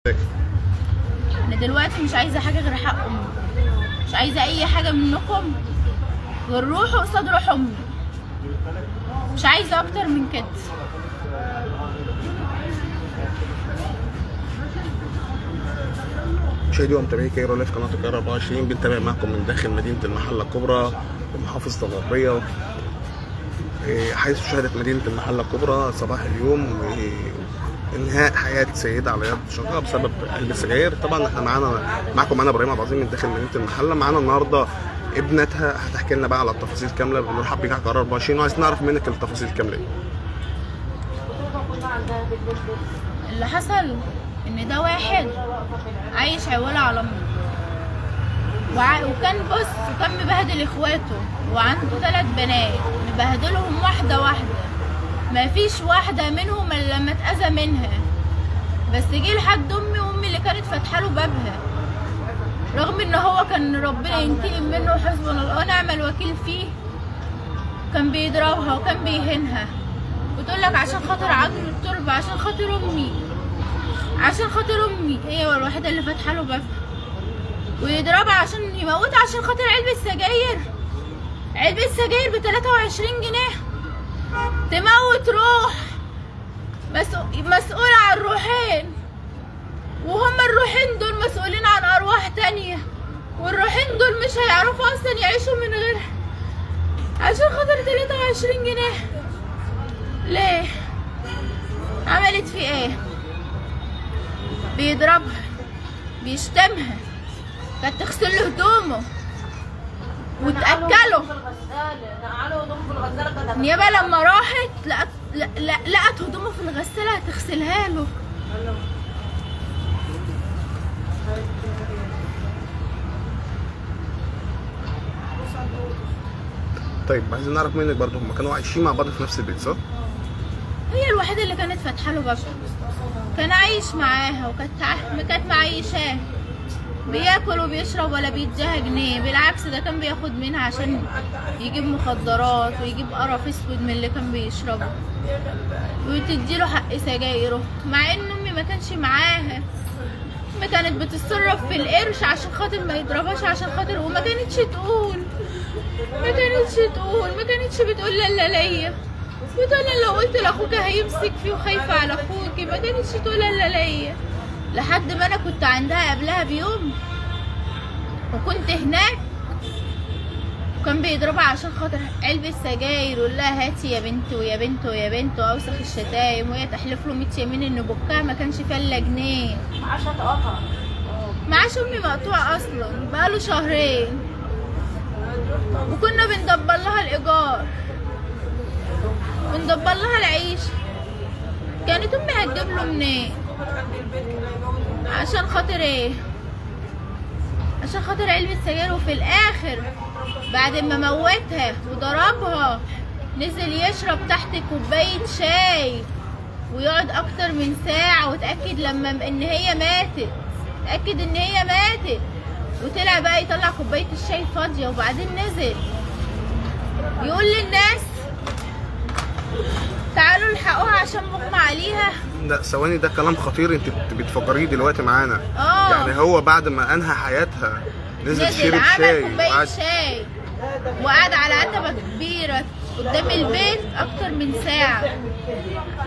انا دلوقتي مش عايزه حاجه غير حق امي، مش عايزه اي حاجه منكم غير روحوا قصاد روح امي، مش عايزه اكتر من كده. مشاهدي ومتابعي كايرو لايف قناه القاهره 24 بنتابع معكم من داخل مدينه المحله الكبرى ومحافظه الغربيه، حيث شهدت مدينه المحله الكبرى صباح اليوم انهاء حياه سيده على يد شقاء بسبب قلب السجاير. طبعا احنا معاكم انا ابراهيم عبد العظيم من داخل مدينه المحله. معانا النهارده ابنتها هتحكي لنا بقى على التفاصيل كامله. بنرحب بيك على القاهره 24 وعايز نعرف منك التفاصيل كامله. اللي حصل ان ده واحد عايش عوالة على امه، وكان وكان مبهدل اخواته، وعنده 3 بنات مبهدلهم واحده واحده، مفيش واحده منهم الا لما اتاذى منها، بس جه لحد امي، وامي اللي كانت فاتحه له بابها، رغم ان هو كان ربنا ينتقم منه وحسبنا الله ونعم الوكيل فيه. كان بيضربها وكان بيهينها، وتقول لك عشان خاطر عجل التربه، عشان خاطر امي، عشان خاطر امي هي الوحيده اللي فاتحه له بابها، ويضربها عشان يموتها عشان خاطر علبه سجاير. علبه سجاير ب 23 جنيه تموت روح مسؤول عن روحين، وهما الروحين دول مسؤولين عن ارواح تانية، والروحين دول مش هيعرفوا اصلا يعيشوا من غيرها عشان خاطر 23 جنيه. ليه؟ عملت فيه ايه؟ بيضربها، بيشتمها، كانت تغسل له هدومه وتاكله. نيابه لما راحت لقت هدومه في الغساله هتغسلها له. طيب عايزين نعرف منك برضه، هم كانوا عايشين مع بعض في نفس البيت صح؟ هي الوحيده اللي كانت فاتحه له بابها، كان عايش معاها وكانت معيشاه، بياكل وبيشرب ولا بيديها جنيه، بالعكس ده كان بياخد منها عشان يجيب مخدرات ويجيب قرف اسود من اللي كان بيشربه، وتديله حق سجايره، مع ان امي ما كانش معاها. امي كانت بتتصرف في القرش عشان خاطر ما يضربهاش، عشان خاطر، وما كانتش تقول، ما كانتش بتقول لا ليا، بتقول لو قلت لاخوك هيمسك فيه وخايفه على اخوك، ما كانتش تقول لا ليا. لحد ما انا كنت عندها قبلها بيوم وكنت هناك، وكان بيضربها عشان خاطر علبة سجاير، ويقول لها هاتي يا بنت ويا بنت ويا بنت، واوسخ الشتايم، وهي تحلف له 100 يمين ان بكها ما كانش فيها الا جنيه. معاشها اتقطع، معاش امي مقطوع اصلا بقاله 2 شهر، وكنا بندبر لها الايجار، بندبر لها العيشه. كانت امي هتجيب له منين؟ عشان خاطر ايه؟ عشان خاطر علبة سجاير. وفي الاخر بعد ما موتها وضربها نزل يشرب تحت كوباية شاي ويقعد اكتر من ساعة، وتأكد لما ان هي ماتت، تأكد ان هي ماتت، وطلع بقى يطلع كوباية الشاي فاضية، وبعدين نزل يقول للناس تعالوا الحقوها عشان مغمى عليها. لا ثواني، ده كلام خطير انت بتفكريه دلوقتي معانا. يعني هو بعد ما انهى حياتها نزل شرب شاي، عمل كوبايه شاي وقعد على عتبه كبيره قدام البيت اكتر من ساعه.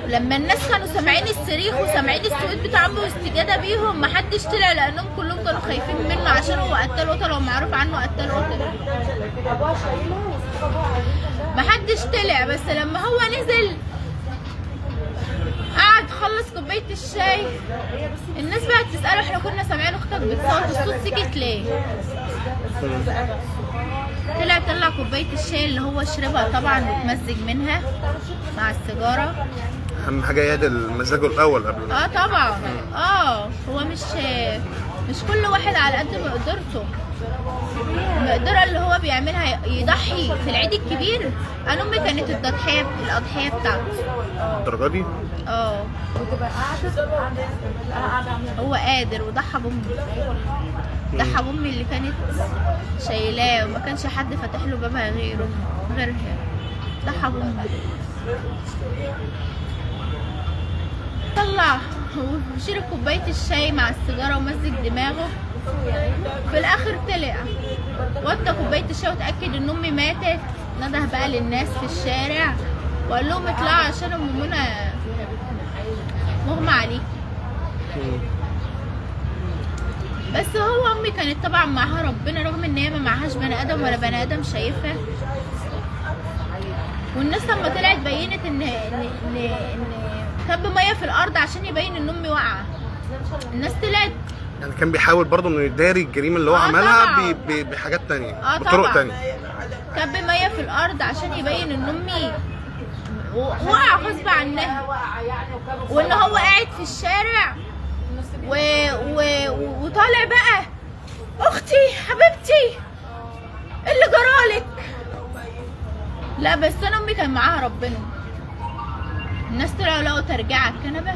لما الناس كانوا سامعين الصريخ وسامعين السويت بتاع عمه واستجاده بيهم، محدش طلع لانهم كلهم كانوا خايفين منه عشان هو قتال قتله، ومعروف عنه قتال قتله. محدش طلع، بس لما هو نزل قعد خلص كوبايه الشاي، الناس بقت تساله احنا كنا سامعين اختك بتصوت، الصوت سكت ليه؟ طلع كوبايه الشاي اللي هو شربها طبعا واتمزج منها مع السيجاره. اهم حاجه يهدى مزاجه الاول قبل طبعا. هو مش كل واحد على قد مقدرته، المقدره اللي هو بيعملها يضحي في العيد الكبير. انا امي كانت الاضحيه بتاعته الدرجه دي. هو قادر، وضحى بامي، ضحى بامي اللي كانت شايلاه، وما كانش حد فاتح له بابها غيرها، ضحى بامي. طلع وشرب كوبايه الشاي مع السيجاره ومزج دماغه. في الاخر طلع وطى كوبايه الشاي وتاكد ان امي ماتت. نده بقى للناس في الشارع وقال لهم اطلعوا عشان ام منى مغمى عليكي. بس هو امي كانت طبعا معاها ربنا، رغم ان هي ما معهاش بني ادم ولا بني ادم شايفها. والناس لما طلعت بينت ان كب ميه في الارض عشان يبين ان امي واقعه. الناس طلعت يعني كان بيحاول برضه انه يداري الجريمه اللي هو عملها بحاجات تانية، بطرق تانية. كب ميه في الارض عشان يبين ان امي وقع غصب عنها، وان هو قاعد في الشارع وطالع بقى اختي حبيبتي اللي جرالك. لا بس انا امي كان معاها ربنا. الناس طلعوا لقوا ترجيع على الكنبه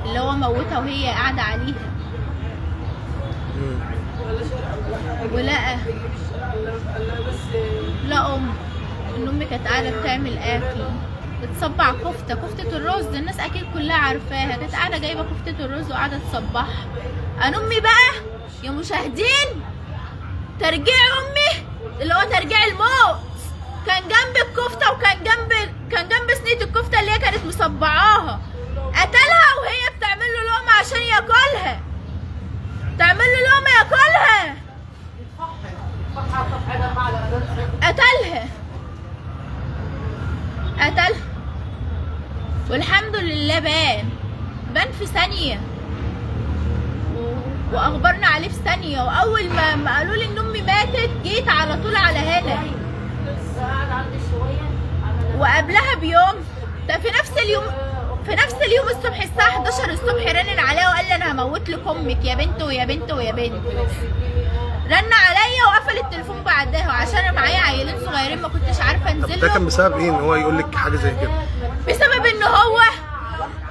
اللي هو موتها وهي قاعده عليها. ولقى ان امي كانت قاعده بتعمل اكل، بتصبع كفته الرز. الناس اكيد كلها عارفاها. كانت قاعده جايبه كفته الرز وقاعده تصبعها. انا امي بقى يا مشاهدين ترجيع امي اللي هو ترجيع الموت كان جنب الكفته، وكان جنب صينيه الكفته اللي هي كانت مصبعاها. قتلها وهي بتعمل له لقمه عشان ياكلها. تعمل له لقمه ياكلها. قتلها والحمد لله بان في ثانيه، واخبرنا عليه في ثانيه. واول ما قالوا لي ان امي ماتت جيت على طول على هنا. وقبلها بيوم ده في نفس اليوم الصبح الساعه 11 الصبح رن عليا وقال لي انا هموت لك امك يا بنت ويا بنت ويا بنت. رن عليا وقفل التليفون بعدها عشان انا معايا عيلين صغيرين ما كنتش عارفه انزل. ده كان بسبب ايه ان هو يقول لك حاجه زي كده؟ بسبب ان هو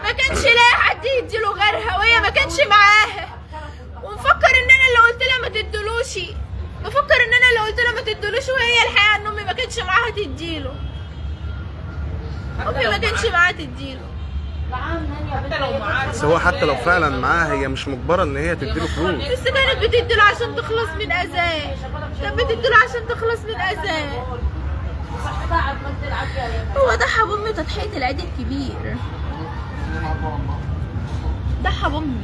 ما كانش لاقي حد يديله غيرها وهي ما كانش معاها، ومفكر ان انا اللي قلت لها ما تدلوش. وهي الحقيقه ان امي ما كانش معاها تديله. بس هو حتى لو فعلا معاها هي مش مجبره ان هي تديله فلوس. بس كانت بتديله عشان تخلص من اذاه. هو ضحى بامي تضحيه العيد الكبير. ضحى بامي.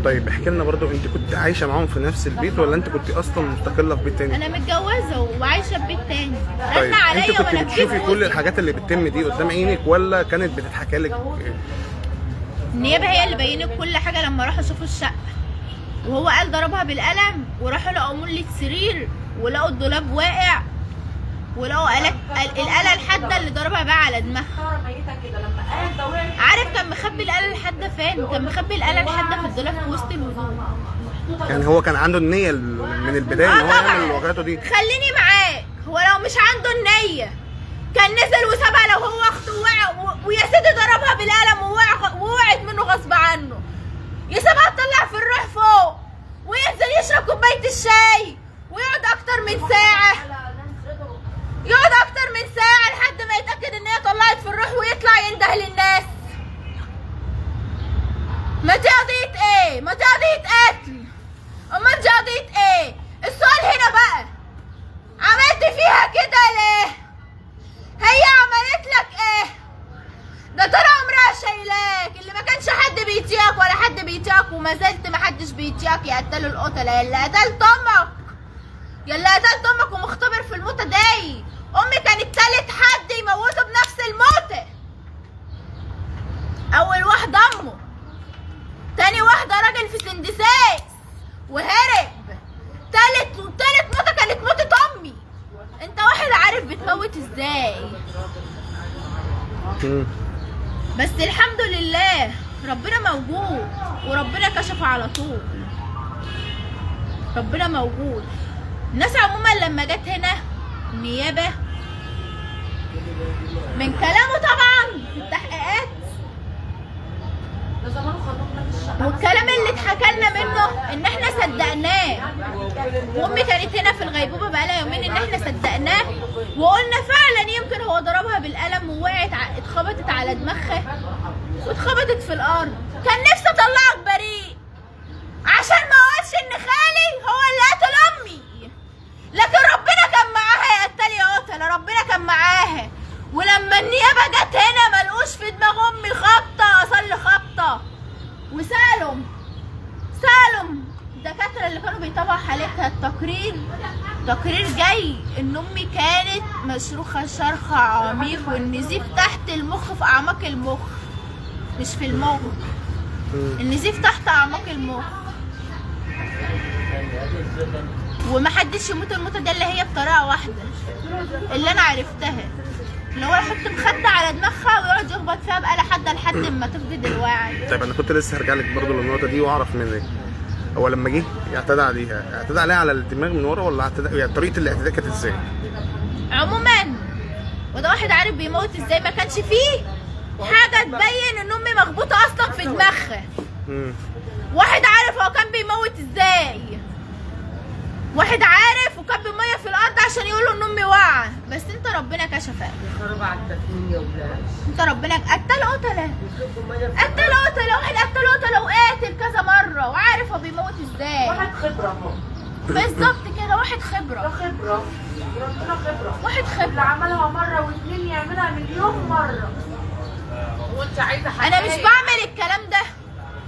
طيب احكي لنا برضو، انت كنت عايشه معاهم في نفس البيت ولا انت كنت اصلا مستقله في بيت تاني؟ انا متجوزه وعايشه في بيت تاني. طيب انت كنت بتشوفي كل الحاجات اللي بتتم دي قدام عينك ولا كانت بتتحكى لك؟ النيابه هي اللي بينت كل حاجه لما راحوا شافوا الشقه. وهو قال ضربها بالقلم، وراحوا لقوا مله سرير ولقوا الدولاب واقع ولقوا الآلة الحادة اللي ضربها بقى على دماغها. عارف كان مخبي الآلة الحادة فين؟ كان مخبي الآلة الحادة في الدولاب في وسط الهدوم. يعني هو كان عنده النية من البداية ان هو يعمل وجهاته دي. خليني معاك، هو لو مش عنده النية كان نزل وسابها لو هو اخته وقع ويا سيدي ضربها بالقلم ووقعت منه غصب عنه. يسيبها تطلع في الروح فوق وينزل يشرب كوباية الشاي ويقعد أكتر من ساعة لحد ما يتأكد ان هي طلعت في الروح ويطلع ينده للناس. ما دي قضية ايه؟ ما دي قضية قتل. امال دي قضية ايه؟ السؤال هنا بقى، عملت فيها كده ليه؟ هي عملت لك ايه؟ ده طول عمرها شايلاك. اللي ما كانش حد بيطيقك ولا حد بيطيقك وما زلت ما حدش بيطيقك يا قتال القتلة. يا اللي قتلت امك ومختبر في الموتة دي. امي كانت تالت حد يموته بنفس الموتة. اول واحدة امه، تاني واحدة راجل في سندساس وهرب، تالت موتة كانت موتة امي. انت واحد عارف بتموت ازاي. بس الحمد لله ربنا موجود وربنا كشف على طول. ربنا موجود. الناس عموما لما جت هنا النيابة من كلامه طبعا في التحقيقات والكلام اللي اتحكى لنا منه ان احنا صدقناه. وامي كانت هنا في الغيبوبه بقالها يومين ان احنا صدقناه وقلنا فعلا يمكن هو ضربها بالقلم ووقعت اتخبطت على دماغها واتخبطت في الارض. كان نفسي اطلعك بريء عشان ما اقولش ان خالي هو اللي قتل امي، لكن ربنا كان معاها يا قتال يا قتله، ربنا كان معاها. ولما النيابه جت هنا ملقوش في دماغ امي خبطه اصل خبطه، وسالوا الدكاتره اللي كانوا بيتابعوا حالتها تقرير جاي ان امي كانت مشروخه شرخ عميق والنزيف تحت المخ في اعماق المخ، مش في المخ، النزيف تحت اعماق المخ. ومحدش يموت الموتة دي اللي هي بطريقه واحده اللي انا عرفتها، اللي هو يحط مخده على دماغها ويقعد يخبط فيها بقى لحد ما تفقد الوعي. طيب انا كنت لسه هرجع لك برضه للنقطه دي واعرف منك، هو لما جه اعتدى عليها على الدماغ من ورا ولا يعني طريقه الاعتداء كانت ازاي؟ عموما وده واحد عارف بيموت ازاي، ما كانش فيه حاجه تبين ان امي مخبوطه اصلا في دماغها. واحد عارف هو كان بيموت ازاي، واحد عارف وكب ميه في الارض عشان يقولوا ان امي واقعه، بس انت ربنا كشفك. خرب على التكوين يا ولاد. انت ربنا قتل قتله، واحد قتل قتله وقاتل كذا مره وعارف هو بيموت ازاي. واحد خبره اهو. بالظبط كده، واحد خبره. ده خبره، ربنا خبره. واحد خبره اللي عملها مره واثنين يعملها مليون مره. وانت عايزه حاجه؟ انا مش بعمل الكلام ده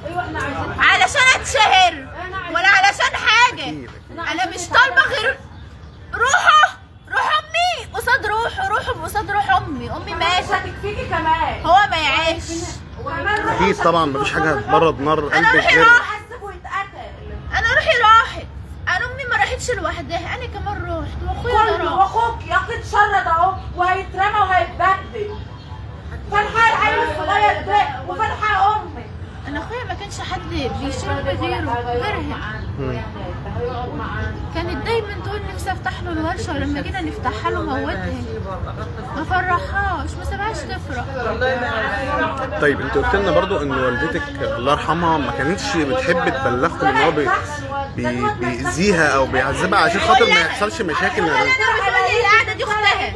ايوه احنا عايزين علشان اتشهر ولا علشان حاجه. انا مش طالبه غير روح امي قصاد روحه قصاد روح امي ماشي. مش هتكفيكي كمان. هو ما يعيش. اكيد طبعا مفيش حاجه هتبرد نار قلبك انا روحي غير حاسب ويتقتل. انا روحي راحت، انا امي ما راحتش لوحدها، انا كمان روحت واخويا كله راح. واخوك يقين شر ده اهو وهيترمى وهيتبدل. فالحق العيل الصغير ده وفالحق امي. انا اخويا ما كانش حد بيشرب غيرها. كانت دايما تقول نفسي افتح له الورشه، ولما جينا نفتحها له موتها، ما فرحهاش، ما سابهاش تفرح. طيب انت قلت لنا برضو ان والدتك الله يرحمها ما كانتش بتحب تبلغكم ان هو بيأذيها او بيعذبها عشان خاطر ما يحصلش مشاكل. انا بتقول لي القعده دي اختها،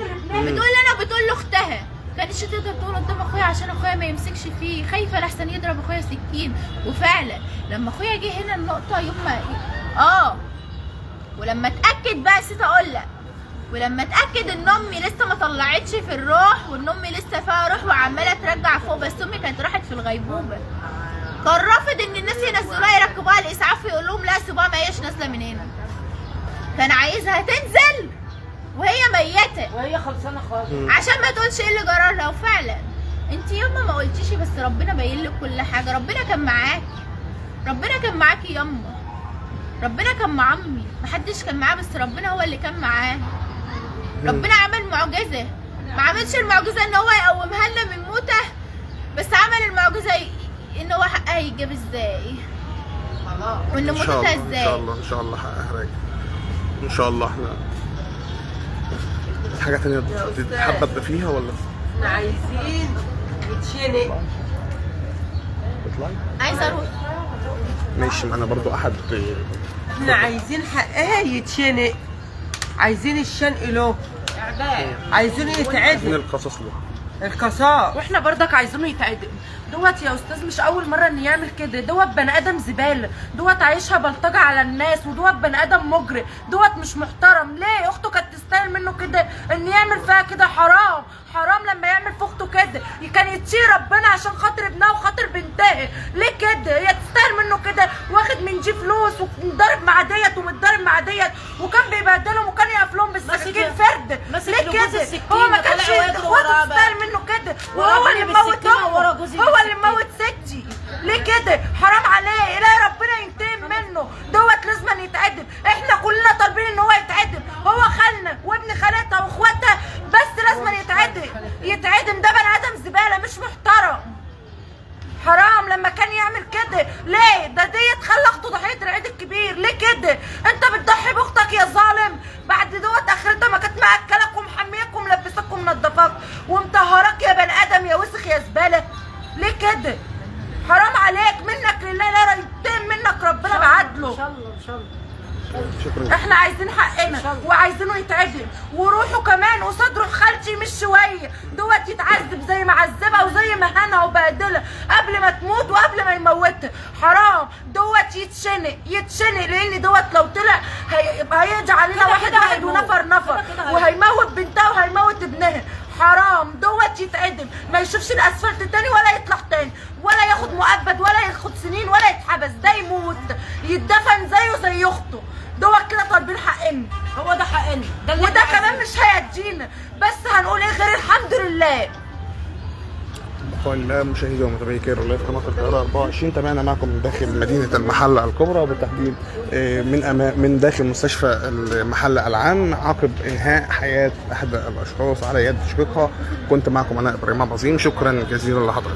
بتقول لاختها كانتش تقدر تقول قدام اخويا عشان اخويا ما يمسكش فيه، خايفه لحسن يضرب اخويا سكين. وفعلا لما اخويا جه هنا النقطه يوم ما ولما اتاكد بقى نسيت اقول لك، ولما اتاكد ان امي لسه ما طلعتش في الروح وان امي لسه فيها روح وعماله ترجع فوق، بس امي كانت راحت في الغيبوبه، كان رافض ان الناس ينزلوها يركبوها الاسعاف ويقول لهم لا سيبوها ما هيش نازله من هنا، كان عايزها تنزل وهي ميته وهي خلصانه خالص عشان ما تقولش ايه اللي جرى لها. وفعلا انت ياما ما قلتيش بس ربنا باين لك كل حاجه، ربنا كان معاكي ياما، ربنا كان مع امي، محدش كان معاه بس ربنا هو اللي كان معاه. ربنا عمل معجزه، ما عملش المعجزه ان هو يقومها لنا من موته، بس عمل المعجزه ان هو حقها يجيب ازاي وان موتها ازاي. ان شاء الله حقها راجع ان شاء الله. احنا حاجه ثانيه حابه تضيفيها ولا؟ احنا عايزين يتشنق. عايزه اروح ماشي معانا برضو احد. احنا عايزين حقها يتشنق، عايزين الشنق له، عايزين يتعدل القصص له القصاص. واحنا برضك عايزينه يتعدم. دوت يا استاذ مش اول مره ان يعمل كده، دوت بني ادم زباله، دوت عايشها بلطجه على الناس، ودوت بني ادم مجرم، دوت مش محترم. ليه اخته كانت تستاهل منه كده ان يعمل فيها كده؟ حرام لما يعمل في اخته كده، كان يتشي ربنا عشان خاطر ابنها وخاطر بنتها. ليه كده؟ هي تستاهل منه كده، واخد من جي فلوس ومتضارب مع ديت ومتضارب مع ديت، وكان بيبهدلهم وكان يقفلهم بالسكين فرد. ليه كده؟ هو ما كانش اخواته تستاهل منه كده، وهو اللي موت هو اللي موت ستي. ليه كده؟ حرام عليه، الهي ربنا ينتقم منه، دوت لازم يتعدم. احنا كلنا طالبين ان هو يتعدم، هو خالنا وابن خالتها واخواتها، بس لازم يتعدم. ده بني ادم زباله مش محترم. حرام لما كان يعمل كده. ليه؟ ديت خلى اخته ضحيه العيد الكبير. ليه كده؟ انت بتضحي باختك يا ظالم، بعد دوت اخرتها ما كانت ماكلك ومحمياك وملبسك ومنضفاك ومطهراك يا بني ادم يا وسخ يا زباله. ليه كده؟ حرام عليك، منك لله، لا يتم منك ربنا بعدله. ان شاء الله ان شاء الله. شكرا. احنا عايزين حقنا وعايزينه يتعدل، وروحه كمان قصاد روح خالتي مش شويه، دوت يتعذب زي ما عذبها وزي ما هنا وبهدلها قبل ما تموت وقبل ما يموتها. حرام دوت يتشنق لان دوت لو طلع هيقضي علينا واحد ونفر وهيموت بنتها وهيموت ابنها. حرام دوت يتعدم، ما يشوفش الاسفلت تاني ولا يطلع تاني ولا ياخد مؤبد ولا ياخد سنين ولا يتحبس، ده يموت يتدفن زيه زي اخته. دوت كده طالبين حقنا، هو ده حقنا، ده اللي وده كمان مش هيدينا، بس هنقول ايه غير الحمد لله. بقاء الله مشاهدي ومتابعي كايرو لايف قناه القاهره 24. تابعنا معكم من داخل مدينه المحله الكبرى، وبالتحديد من داخل مستشفى المحله العام عقب انهاء حياه احدى الاشخاص على يد شقيقها. كنت معكم انا ابراهيم عبد العظيم، شكرا جزيلا لحضرتك.